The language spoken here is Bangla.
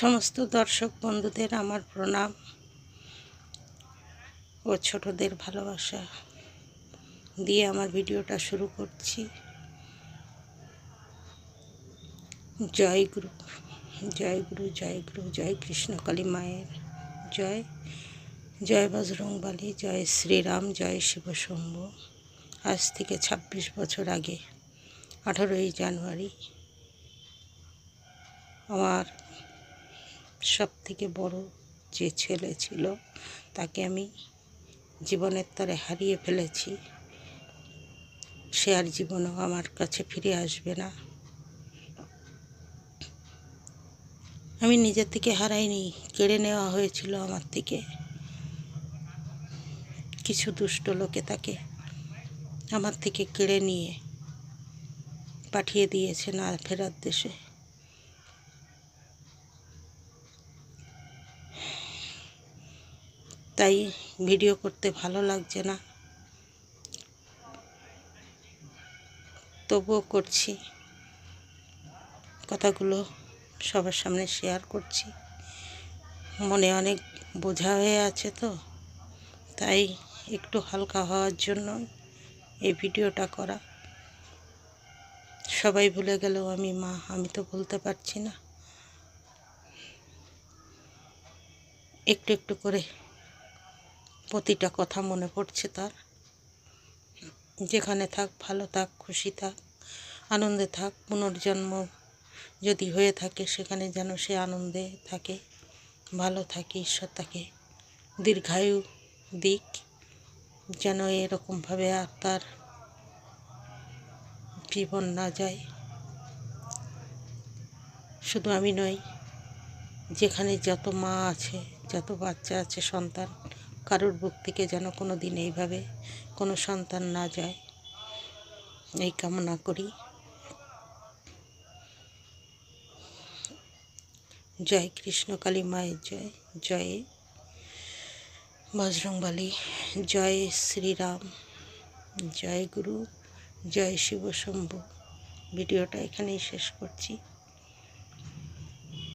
সমস্ত দর্শক বন্ধুদের আমার প্রণাম ও ছোটদের ভালোবাসা দিয়ে আমার ভিডিওটা শুরু করছি। জয় গুরু, জয় গুরু, জয় গুরু, জয় কৃষ্ণকালী মায়ের জয়, জয় বজরংবলী, জয় শ্রীরাম, জয় শিব শম্ভু। আজ থেকে ২৬ বছর আগে 18ই জানুয়ারি আমার সবথেকে বড় যে ছেলে ছিল তাকে আমি জীবনের তরে হারিয়ে ফেলেছি। সে আর জীবনেও আমার কাছে ফিরে আসবে না। আমি নিজের থেকে হারাইনি, কেড়ে নেওয়া হয়েছিল আমার থেকে। কিছু দুষ্ট লোকে তাকে আমার থেকে কেড়ে নিয়ে পাঠিয়ে দিয়েছে না ফেরার দেশে। তাই ভিডিও করতে ভালো লাগছে না, তবুও করছি। কথাগুলো সবার সামনে শেয়ার করছি। মনে অনেক বোঝা হয়ে আছে তো, তাই একটু হালকা হওয়ার জন্য এই ভিডিওটা করা। সবাই ভুলে গেলেও আমি মা, আমি তো ভুলতে পারছি না। একটু একটু করে প্রতিটা কথা মনে পড়ছে তার। যেখানে থাক, ভালো থাক, খুশি থাক, আনন্দে থাক। পুনর্জন্ম যদি হয়ে থাকে সেখানে যেন সে আনন্দে থাকে, ভালো থাকে। ঈশ্বর তাকে দীর্ঘায়ু দিক, যেন এরকমভাবে আর তার জীবন না যায়। শুধু আমি নই, যেখানে যত মা আছে, যত বাচ্চা আছে, সন্তান, কারোর বুক থেকে যেন কোনো দিন এইভাবে কোনো সন্তান না যায়, এই কামনা করি। জয় কৃষ্ণকালী মায়ের জয়, জয় বজরংবলী, জয় শ্রীরাম, জয় গুরু, জয় শিব শম্ভু। ভিডিওটা এখানেই শেষ করছি।